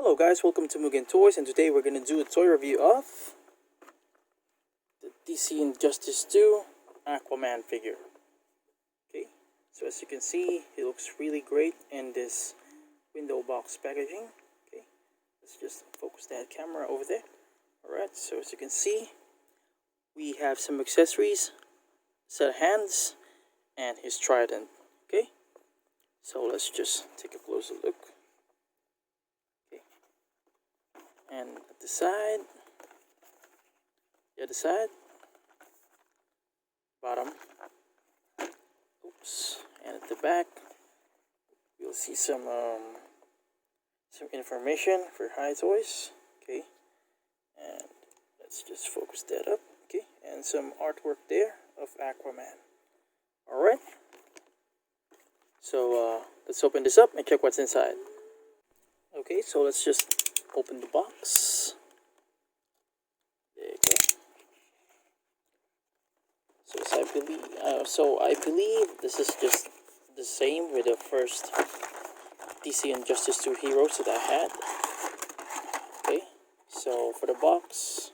Hello guys, welcome to Mugen Toys, and today we're gonna do a toy review of the DC Injustice 2 Aquaman figure. Okay, so as you can see, he looks really great in this window box packaging. Okay, let's just focus that camera over there. Alright, so as you can see, we have some accessories, set of hands, and his trident. Okay, so let's just take a closer look. And at the side, the other side, bottom, oops, and at the back, you'll see some information for Hiya Toys. Okay, and let's just focus that up. Okay, and some artwork there of Aquaman. All right, so let's open this up and check what's inside. Okay, so let's just open the box. There you go. So I believe this is just the same with the first DC Injustice 2 heroes that I had. Okay, so for the box,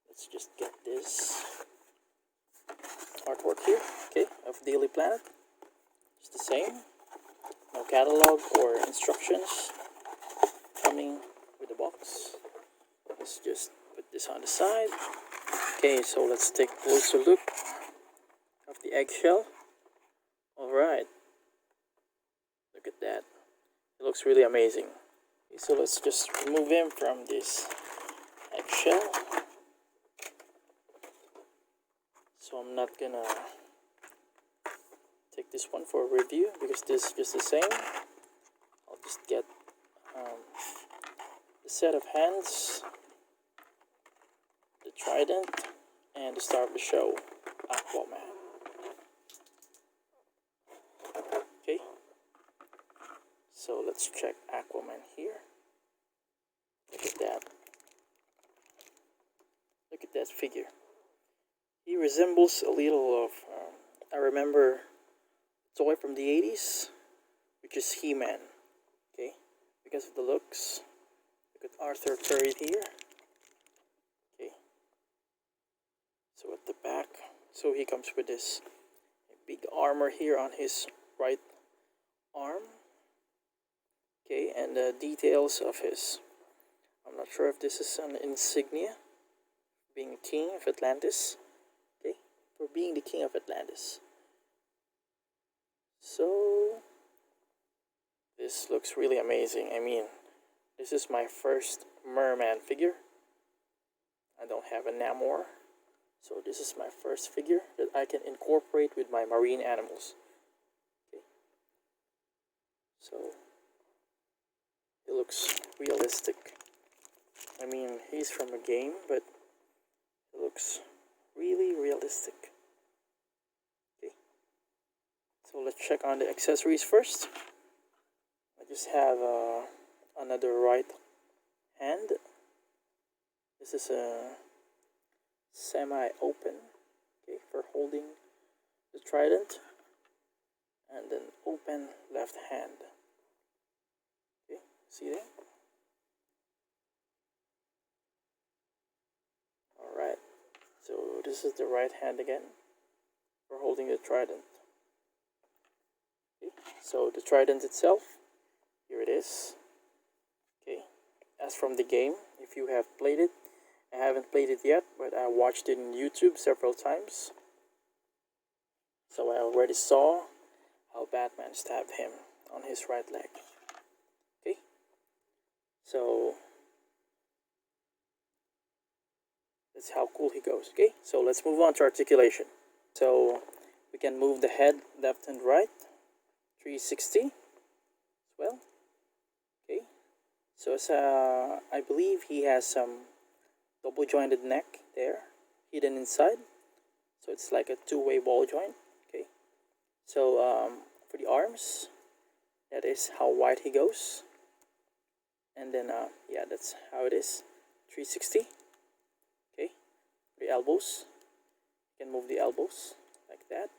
let's just get this artwork here. Okay, of Daily Planet. It's the same. No catalog or instructions coming with the box. Let's just put this on the side. Okay, so let's take a closer look of the eggshell. Alright, look at that. It looks really amazing. Okay, so let's just remove him from this eggshell. So I'm not gonna take this one for a review because this is just the same. I'll just get the set of hands, the trident, and the star of the show, Aquaman. Okay, so let's check Aquaman here. Look at that. Look at that figure. He resembles a little of, I remember a toy from the 80s, which is He-Man. Okay, because of the looks. Look at Arthur Curry here. Okay. So at the back, so he comes with this big armor here on his right arm. Okay, and the details of his, I'm not sure if this is an insignia, being a king of Atlantis. Okay, for being the king of Atlantis. So this looks really amazing. I mean, this is my first merman figure. I don't have a Namor, so this is my first figure that I can incorporate with my marine animals. Okay. So it looks realistic. I mean, he's from a game, but it looks really realistic. Okay. So let's check on the accessories first. I just have another right hand. This is a semi-open, okay, for holding the trident, and then open left hand. Okay, see that? Alright, so this is the right hand again for holding the trident. Okay, so the trident itself, here it is. Okay, as from the game, if you have played it, I haven't played it yet, but I watched it on YouTube several times. So I already saw how Batman stabbed him on his right leg. Okay, so that's how cool he goes. Okay, so let's move on to articulation. So we can move the head left and right, 360 as well. Okay, so as I believe he has some double jointed neck there, hidden inside. So it's like a two-way ball joint. Okay, so for the arms, that is how wide he goes. And then yeah, that's how it is, 360. Okay, the elbows, you can move the elbows like that.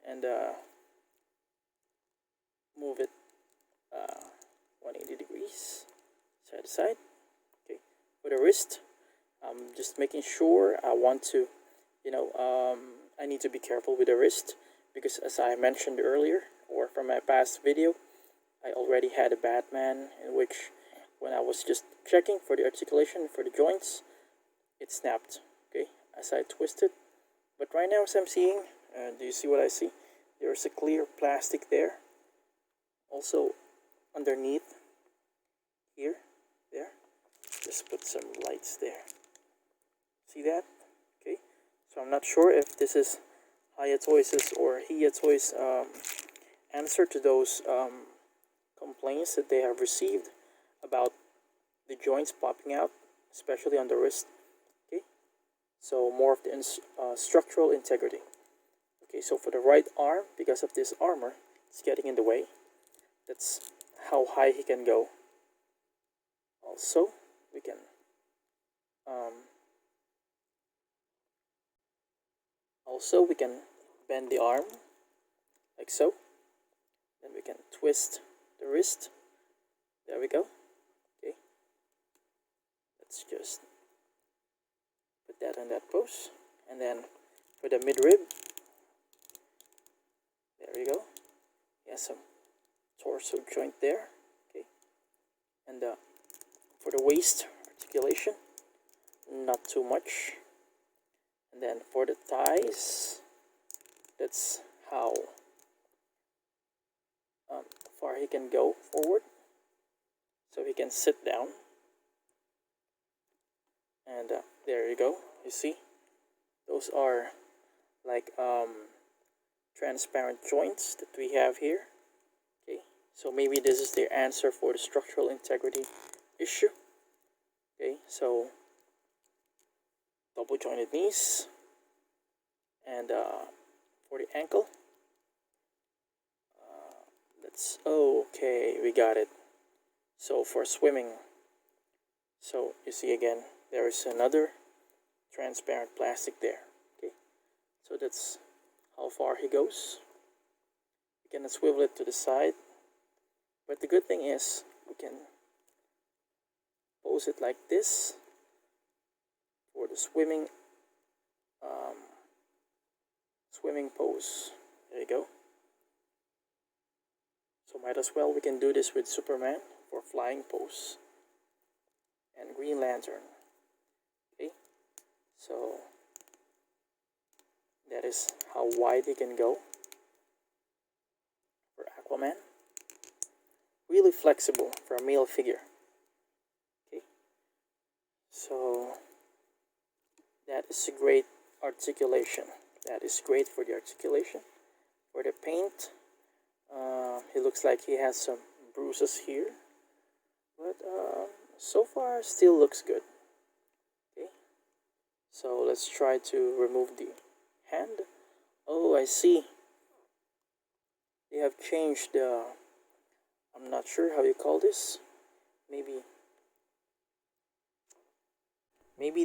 And move it the side. Okay, for the wrist, I'm just making sure I want to, I need to be careful with the wrist because, as I mentioned earlier, or from my past video, I already had a Batman in which, when I was just checking for the articulation for the joints, it snapped. Okay, as I twisted. But right now, as I'm seeing, do you see what I see? There's a clear plastic there. Also, underneath here, there, just put some lights there. See that? Okay, so I'm not sure if this is Hiya Toys or Hiya Toys answer to those complaints that they have received about the joints popping out, especially on the wrist. Okay, so more of the structural integrity. Okay, so for the right arm, because of this armor, it's getting in the way. That's how high he can go. Also, we can bend the arm like so. Then we can twist the wrist. There we go. Okay, let's just put that on that pose. And then for the midrib, there we go. Yeah, some torso joint there. Okay, and for the waist articulation, not too much. And then for the thighs, that's how far he can go forward, so he can sit down. And there you go. You see, those are like transparent joints that we have here. Okay, so maybe this is the answer for the structural integrity issue. Okay, so double jointed knees, and for the ankle, that's okay, we got it. So for swimming, so you see again, there is another transparent plastic there. Okay, so that's how far he goes. We can swivel it to the side, but the good thing is we can pose it like this for the swimming pose. There you go. So might as well we can do this with Superman for flying pose and Green Lantern. Okay, so that is how wide he can go for Aquaman. Really flexible for a male figure. Okay, so that is a great articulation. That is great for the articulation. For the paint, he looks like he has some bruises here, but so far still looks good. Okay, so let's try to remove the hand. Oh, I see. They have changed the, I'm not sure how you call this. Maybe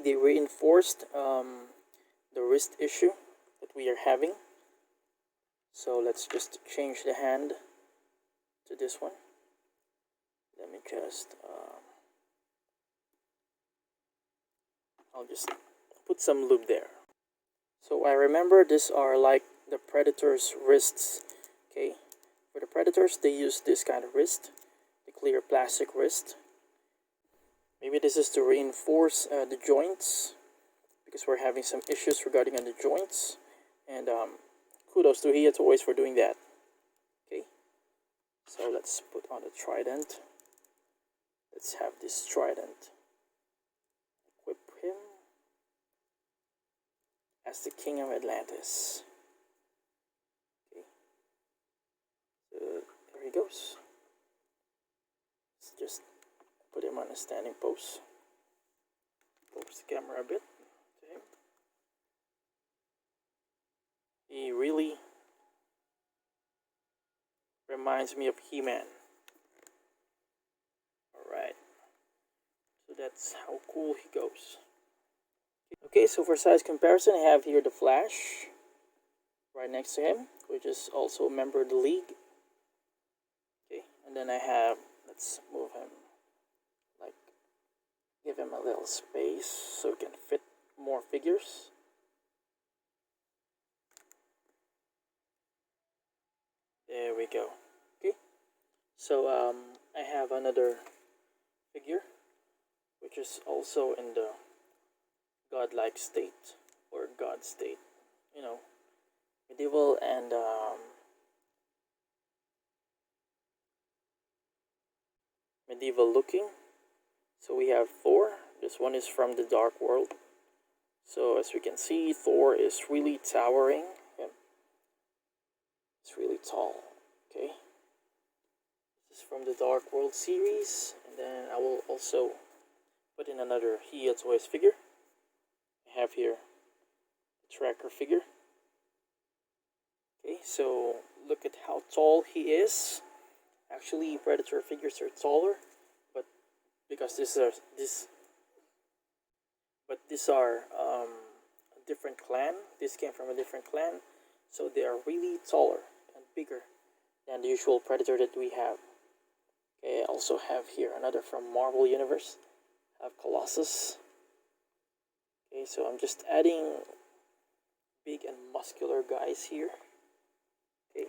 they reinforced the wrist issue that we are having. So let's just change the hand to this one. Let me just I'll just put some lube there. So I remember these are like the Predator's wrists. Okay, for the Predators they use this kind of wrist, the clear plastic wrist. Maybe this is to reinforce the joints, because we're having some issues regarding on the joints. And kudos to Hiya Toys for doing that. Okay, so let's put on the trident. Let's have this trident. Equip him as the King of Atlantis. Okay, so there he goes. Let's just put him on a standing pose. Pose the camera a bit to him. He really reminds me of He-Man. Alright, so that's how cool he goes. Okay, so for size comparison, I have here the Flash right next to him, which is also a member of the League. Okay, and then I have, let's move him like give him a little space so we can fit more figures. There we go. Okay, so I have another figure which is also in the godlike state or god state, you know, medieval and medieval looking. So we have Thor. This one is from the Dark World. So as we can see, Thor is really towering. Yeah. It's really tall. Okay. This is from the Dark World series. And then I will also put in another Hiya Toys figure. I have here a tracker figure. Okay, so look at how tall he is. Actually, Predator figures are taller, but because these are a different clan. This came from a different clan, so they are really taller and bigger than the usual Predator that we have. Okay, I also have here another from Marvel Universe. I have Colossus. Okay, so I'm just adding big and muscular guys here. Okay.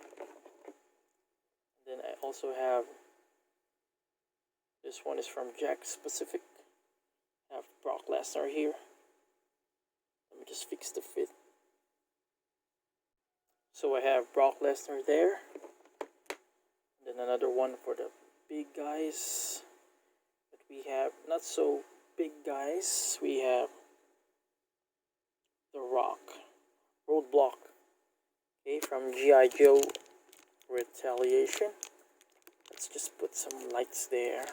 Then I also have, this one is from Jack's Pacific. I have Brock Lesnar here. Let me just fix the fit. So I have Brock Lesnar there. Then another one for the big guys that we have. Not so big guys. We have The Rock. Roadblock. Okay, from G.I. Joe Retaliation. Let's just put some lights there.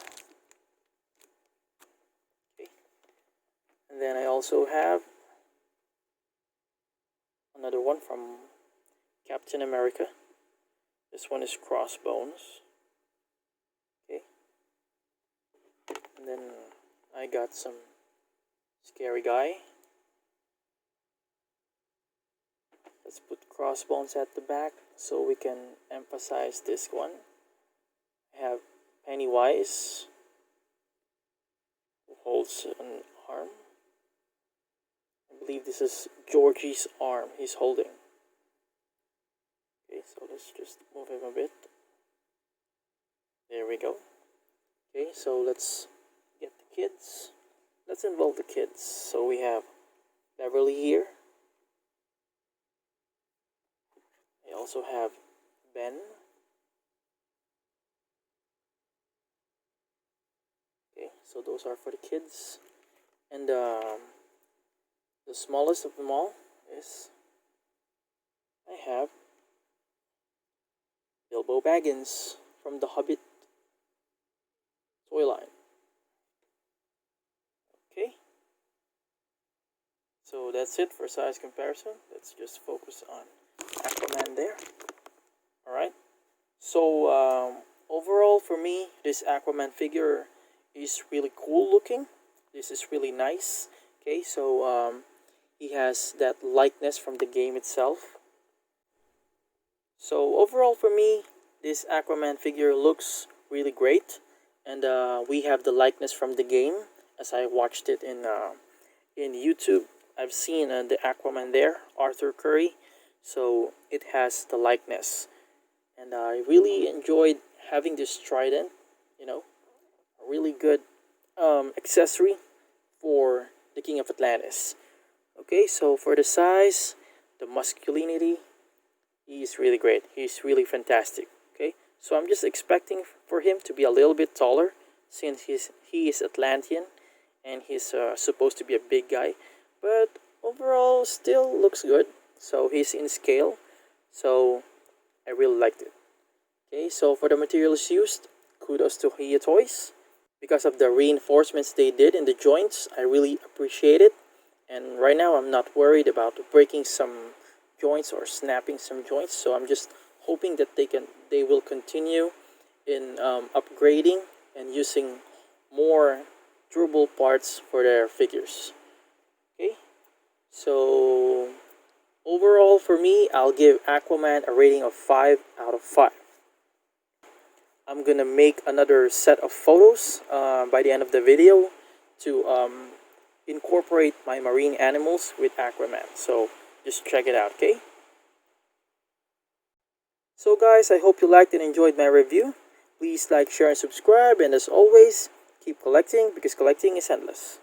Okay. And then I also have another one from Captain America. This one is Crossbones. Okay. And then I got some scary guy. Let's put Crossbones at the back so we can emphasize this one. I have Pennywise, who holds an arm. I believe this is Georgie's arm he's holding. Okay, so let's just move him a bit. There we go. Okay, so let's get the kids. Let's involve the kids. So we have Beverly here. I also have Ben. Okay, so those are for the kids. And the smallest of them all is, I have Bilbo Baggins from the Hobbit toy line. Okay, so that's it for size comparison. Let's just focus on Aquaman there. Alright, so overall for me, this Aquaman figure is really cool looking. This is really nice. Okay, so he has that likeness from the game itself. So overall for me, this Aquaman figure looks really great. And we have the likeness from the game. As I watched it in YouTube, I've seen the Aquaman there, Arthur Curry. So it has the likeness. And I really enjoyed having this trident. You know, a really good accessory for the King of Atlantis. Okay, so for the size, the masculinity, he's really great. He's really fantastic. Okay, so I'm just expecting for him to be a little bit taller since he is Atlantean and he's supposed to be a big guy. But overall, still looks good. So he's in scale. So I really liked it. Okay, so for the materials used, kudos to Hiya Toys. Because of the reinforcements they did in the joints, I really appreciate it. And right now I'm not worried about breaking some joints or snapping some joints. So I'm just hoping that they will continue in upgrading and using more durable parts for their figures. Okay, so overall for me, I'll give Aquaman a rating of 5 out of 5. I'm gonna make another set of photos by the end of the video to incorporate my marine animals with Aquaman. So just check it out, okay? So guys, I hope you liked and enjoyed my review. Please like, share, and subscribe. And as always, keep collecting because collecting is endless.